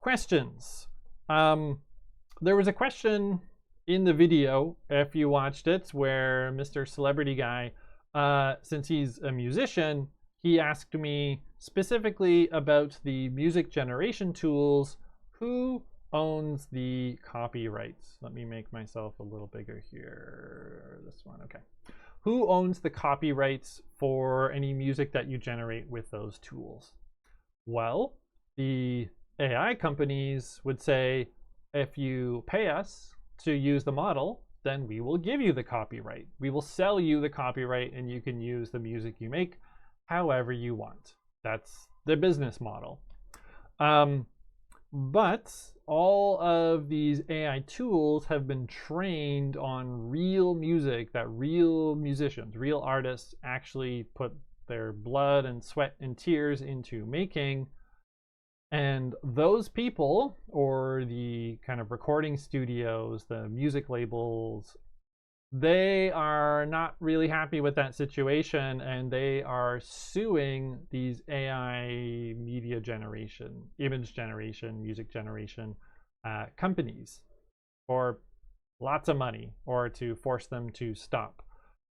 questions. There was a question in the video, if you watched it, where Mr. Celebrity Guy, since he's a musician, he asked me specifically about the music generation tools. Who owns the copyrights? Let me make myself a little bigger here. This one, okay. Who owns the copyrights for any music that you generate with those tools? Well, the AI companies would say, if you pay us to use the model, then we will give you the copyright. We will sell you the copyright and you can use the music you make however you want. That's the business model. But all of these AI tools have been trained on real music that real musicians, real artists actually put their blood and sweat and tears into making. And those people, or the kind of recording studios, the music labels, they are not really happy with that situation, and they are suing these AI media generation, image generation, music generation companies for lots of money, or to force them to stop.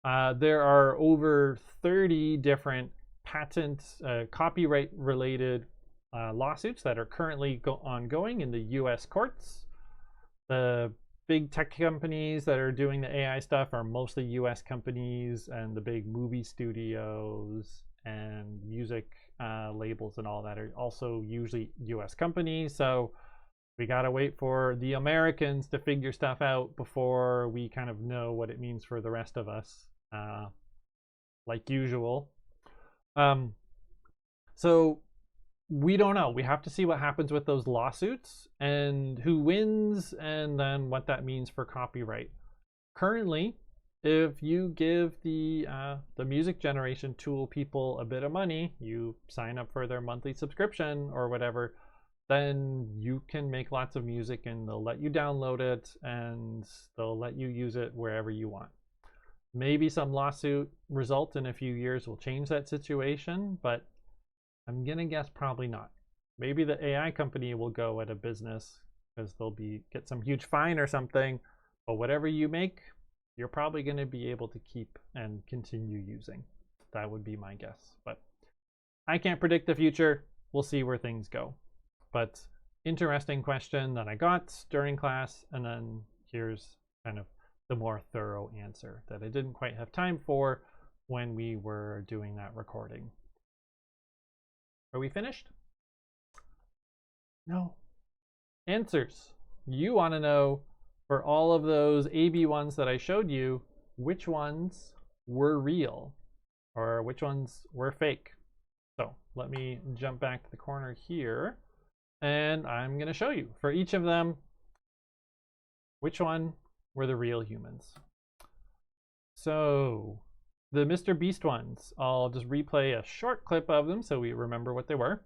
There are over 30 different patent, copyright-related lawsuits that are currently ongoing in the US courts. The big tech companies that are doing the AI stuff are mostly US companies, and the big movie studios and music labels and all that are also usually US companies. So we gotta wait for the Americans to figure stuff out before we kind of know what it means for the rest of us, like usual. So we don't know. We have to see what happens with those lawsuits and who wins, and then what that means for copyright. Currently, if you give the music generation tool people a bit of money, you sign up for their monthly subscription or whatever, then you can make lots of music and they'll let you download it and they'll let you use it wherever you want. Maybe some lawsuit result in a few years will change that situation, but I'm gonna guess probably not. Maybe the AI company will go out of business because they'll get some huge fine or something, but whatever you make, you're probably gonna be able to keep and continue using. That would be my guess, but I can't predict the future. We'll see where things go. But interesting question that I got during class, and then here's kind of the more thorough answer that I didn't quite have time for when we were doing that recording. Are we finished? No. Answers. You want to know, for all of those AB ones that I showed you, which ones were real or which ones were fake. So let me jump back to the corner here, and I'm going to show you for each of them which one were the real humans. So the Mr. Beast ones, I'll just replay a short clip of them so we remember what they were.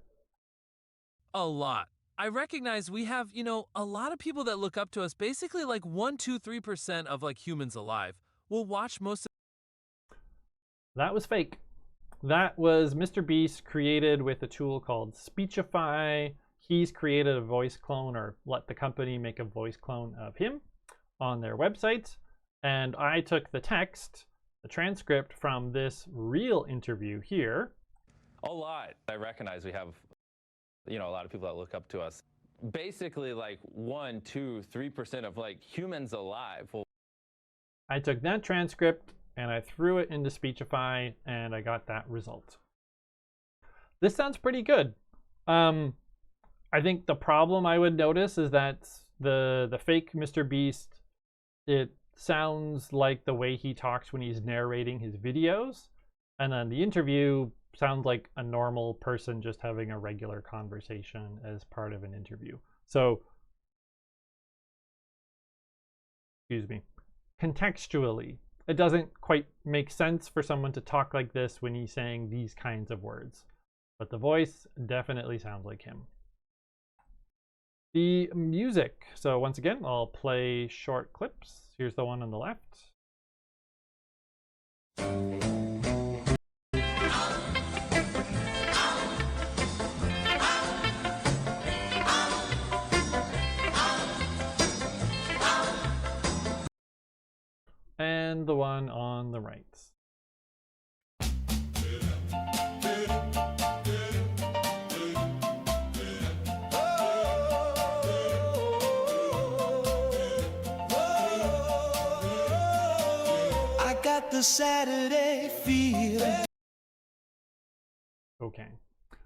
A lot. I recognize we have, a lot of people that look up to us, basically like 1, 2, 3% of like humans alive will watch most of. That was fake. That was Mr. Beast created with a tool called Speechify. He's created a voice clone, or let the company make a voice clone of him on their website. And I took the text, the transcript from this real interview here. A lot. I recognize we have, a lot of people that look up to us. Basically like 1, 2, 3% of like humans alive. I took that transcript and I threw it into Speechify and I got that result. This sounds pretty good. I think the problem I would notice is that the fake Mr. Beast, it sounds like the way he talks when he's narrating his videos, and then the interview sounds like a normal person just having a regular conversation as part of an interview. So, excuse me, contextually, it doesn't quite make sense for someone to talk like this when he's saying these kinds of words, but the voice definitely sounds like him. The music. So once again, I'll play short clips. Here's the one on the left. And the one on the right. The Saturday feeling. Okay,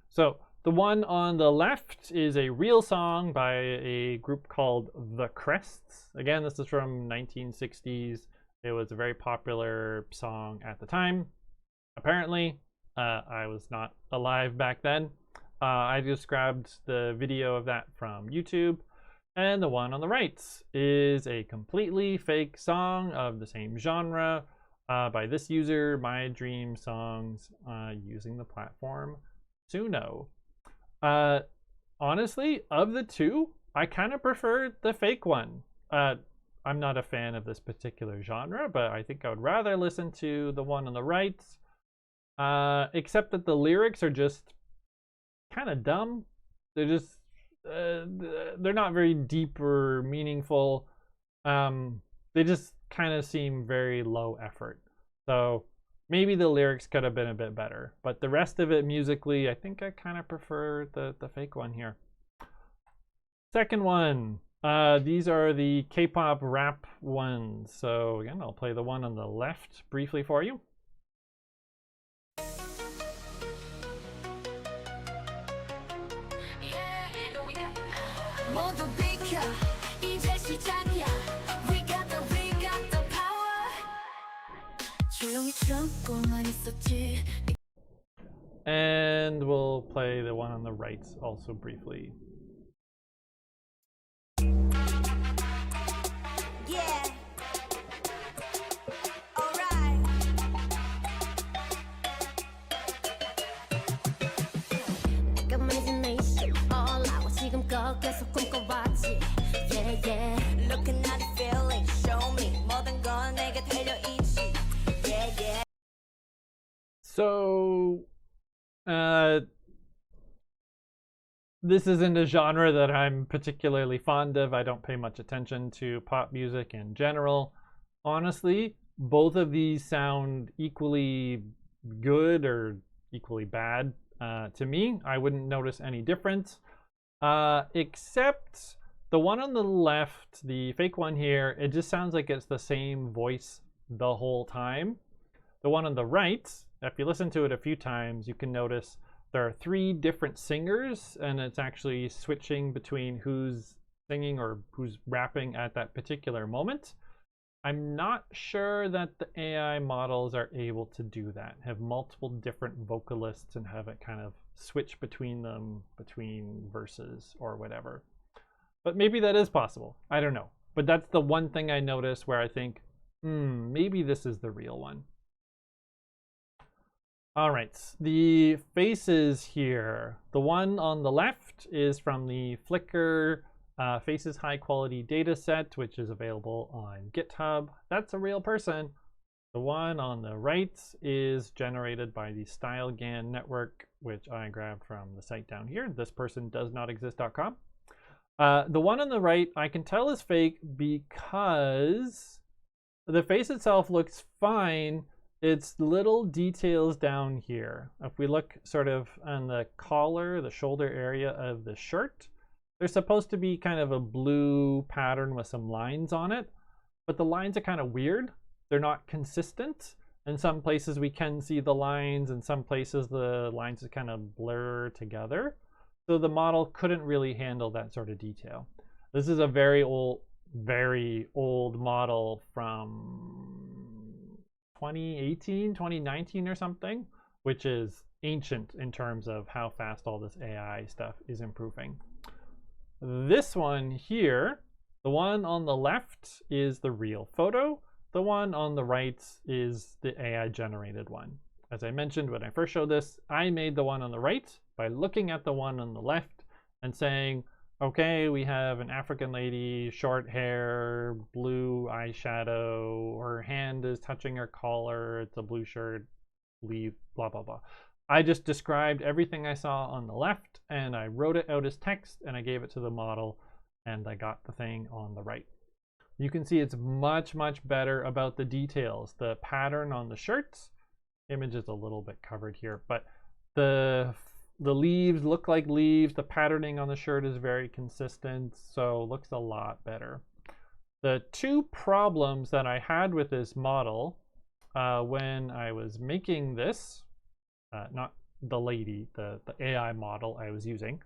so The one on the left is a real song by a group called The Crests. Again, this is from 1960s. It was a very popular song at the time. Apparently, I was not alive back then. I just grabbed the video of that from YouTube. And the one on the right is a completely fake song of the same genre by this user, My Dream Songs, using the platform Suno. Honestly, of the two, I kind of prefer the fake one. I'm not a fan of this particular genre, but I think I would rather listen to the one on the right, except that the lyrics are just kind of dumb. They're just, they're not very deep or meaningful. They just kind of seem very low effort. So maybe the lyrics could have been a bit better, but the rest of it musically, I think I kind of prefer the fake one here. Second one, these are the K-pop rap ones. So again, I'll play the one on the left briefly for you. And we'll play the one on the right also briefly. Yeah. Alright. 내가 imagination all out 지금껏 계속 꿈꿔왔지. Yeah yeah. Looking at the feeling, show me 모든 건 내게 달려 있지. Yeah yeah. So, this isn't a genre that I'm particularly fond of. I don't pay much attention to pop music in general. Honestly, both of these sound equally good or equally bad to me. I wouldn't notice any difference, except the one on the left, the fake one here, it just sounds like it's the same voice the whole time. The one on the right, if you listen to it a few times, you can notice there are 3 different singers, and it's actually switching between who's singing or who's rapping at that particular moment. I'm not sure that the AI models are able to do that, have multiple different vocalists and have it kind of switch between them, between verses or whatever. But maybe that is possible. I don't know. But that's the one thing I noticed where I think, maybe this is the real one. All right, the faces here. The one on the left is from the Flickr Faces High Quality data set, which is available on GitHub. That's a real person. The one on the right is generated by the StyleGAN network, which I grabbed from the site down here, thispersondoesnotexist.com. The one on the right, I can tell is fake because the face itself looks fine. It's little details down here. If we look sort of on the collar, the shoulder area of the shirt, there's supposed to be kind of a blue pattern with some lines on it, but the lines are kind of weird. They're not consistent. In some places we can see the lines, in some places the lines just kind of blur together. So the model couldn't really handle that sort of detail. This is a very old model from 2018, 2019 or something, which is ancient in terms of how fast all this AI stuff is improving. This one here, the one on the left is the real photo. The one on the right is the AI generated one. As I mentioned when I first showed this, I made the one on the right by looking at the one on the left and saying, okay, we have an African lady, short hair, blue eyeshadow, her hand is touching her collar, it's a blue shirt, leave, blah, blah, blah. I just described everything I saw on the left and I wrote it out as text and I gave it to the model and I got the thing on the right. You can see it's much, much better about the details. The pattern on the shirts, image is a little bit covered here, but the leaves look like leaves. The patterning on the shirt is very consistent, so looks a lot better. The 2 problems that I had with this model when I was making this, not the lady, the AI model I was using,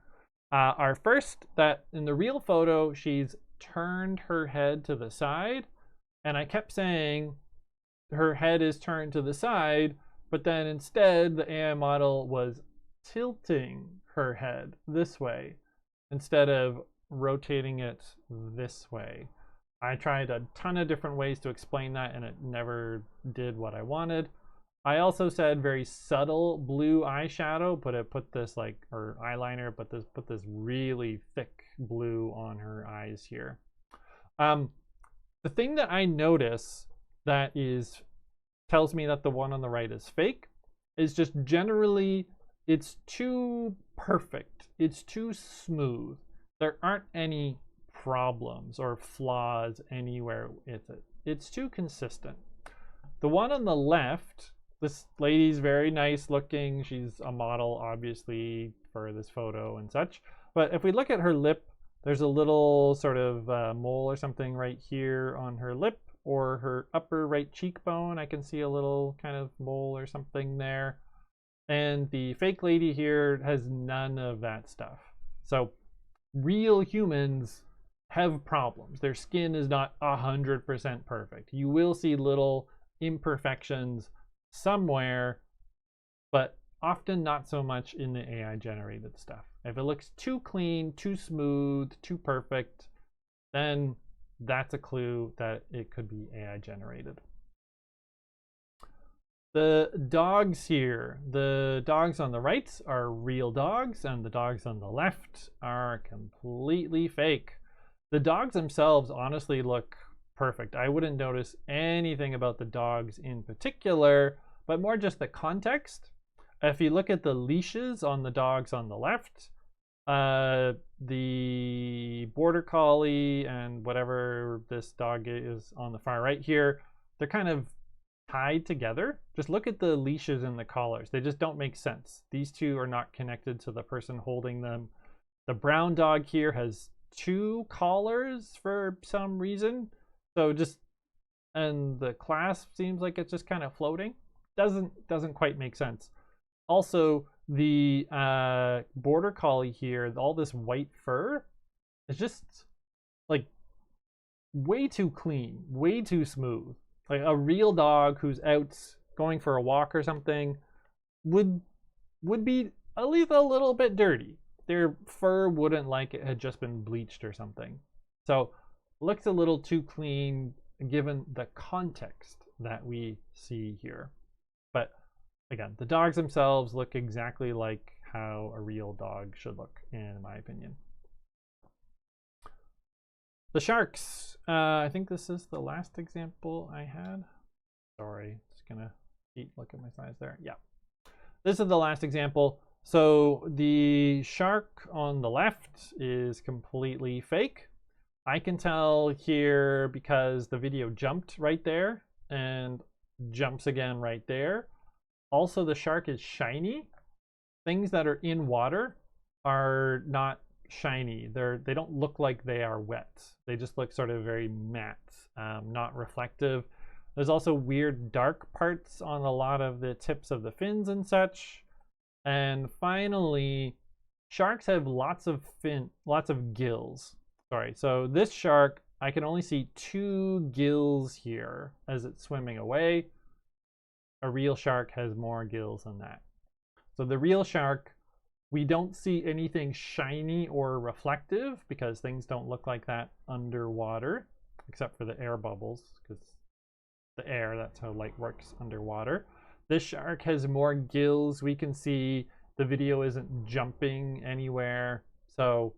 are first that in the real photo, she's turned her head to the side. And I kept saying her head is turned to the side, but then instead the AI model was tilting her head this way instead of rotating it this way. I tried a ton of different ways to explain that and it never did what I wanted. I also said very subtle blue eyeshadow, but it put this like, or eyeliner, but put this really thick blue on her eyes here. The thing that I notice that tells me that the one on the right is fake is just generally it's too perfect. It's too smooth. There aren't any problems or flaws anywhere with it. It's too consistent. The one on the left, this lady's very nice looking. She's a model, obviously, for this photo and such. But if we look at her lip, there's a little sort of mole or something right here on her lip, or her upper right cheekbone. I can see a little kind of mole or something there. And the fake lady here has none of that stuff. So real humans have problems. Their skin is not 100% perfect. You will see little imperfections somewhere, but often not so much in the AI generated stuff. If it looks too clean, too smooth, too perfect, then that's a clue that it could be AI generated. The dogs here, the dogs on the right are real dogs and the dogs on the left are completely fake. The dogs themselves honestly look perfect. I wouldn't notice anything about the dogs in particular, but more just the context. If you look at the leashes on the dogs on the left, the border collie and whatever this dog is on the far right here, they're kind of tied together. Just look at the leashes and the collars. They just don't make sense. These two are not connected to the person holding them. The brown dog here has two collars for some reason. So and the clasp seems like it's just kind of floating. Doesn't quite make sense. Also, the border collie here, all this white fur, is just like way too clean, way too smooth. Like a real dog who's out going for a walk or something would be at least a little bit dirty. Their fur wouldn't like it had just been bleached or something. So looks a little too clean given the context that we see here. But again, the dogs themselves look exactly like how a real dog should look, in my opinion. The sharks. I think this is the last example I had. Sorry, just gonna look at my slides there. Yeah, this is the last example. So the shark on the left is completely fake. I can tell here because the video jumped right there and jumps again right there. Also, the shark is shiny. Things that are in water are not shiny. They don't look like they are wet. They just look sort of very matte, not reflective. There's also weird dark parts on a lot of the tips of the fins and such. And finally, sharks have lots of gills. Sorry, so this shark, I can only see 2 gills here as it's swimming away. A real shark has more gills than that. So the real shark, we don't see anything shiny or reflective because things don't look like that underwater, except for the air bubbles, because the air, that's how light works underwater. This shark has more gills. We can see the video isn't jumping anywhere. So,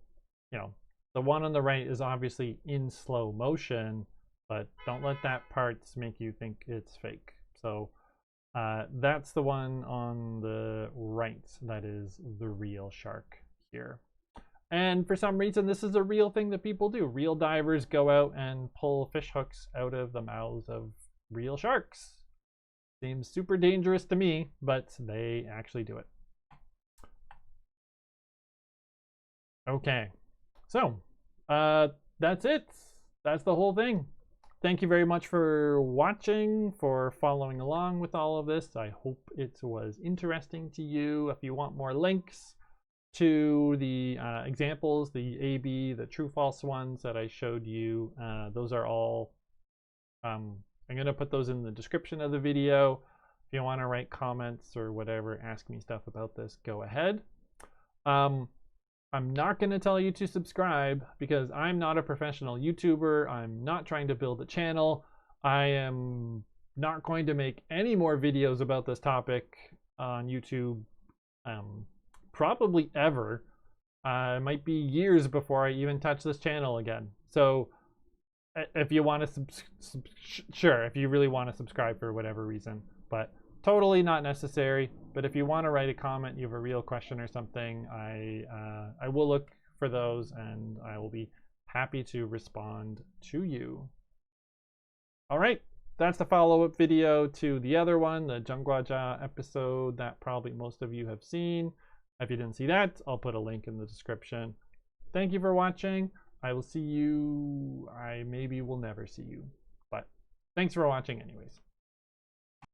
you know, the one on the right is obviously in slow motion, but don't let that part make you think it's fake. So that's the one on the right that is the real shark here. And for some reason, this is a real thing that people do. Real divers go out and pull fish hooks out of the mouths of real sharks. Seems super dangerous to me, but they actually do it. Okay, so that's it. That's the whole thing. thank you very much for watching, for following along with all of this. I hope it was interesting to you. If you want more links to the examples, the A/B, the true-false ones that I showed you, those are all, I'm going to put those in the description of the video. If you want to write comments or whatever, ask me stuff about this, go ahead. I'm not going to tell you to subscribe because I'm not a professional YouTuber. I'm not trying to build a channel. I am not going to make any more videos about this topic on YouTube, probably ever. It might be years before I even touch this channel again. So if you want to, sure, if you really want to subscribe for whatever reason, but totally not necessary. But if you want to write a comment, you have a real question or something, I will look for those and I will be happy to respond to you. All right, that's the follow-up video to the other one, the Jeongwaja episode that probably most of you have seen. If you didn't see that, I'll put a link in the description. Thank you for watching. I will see you. I maybe will never see you, but thanks for watching anyways.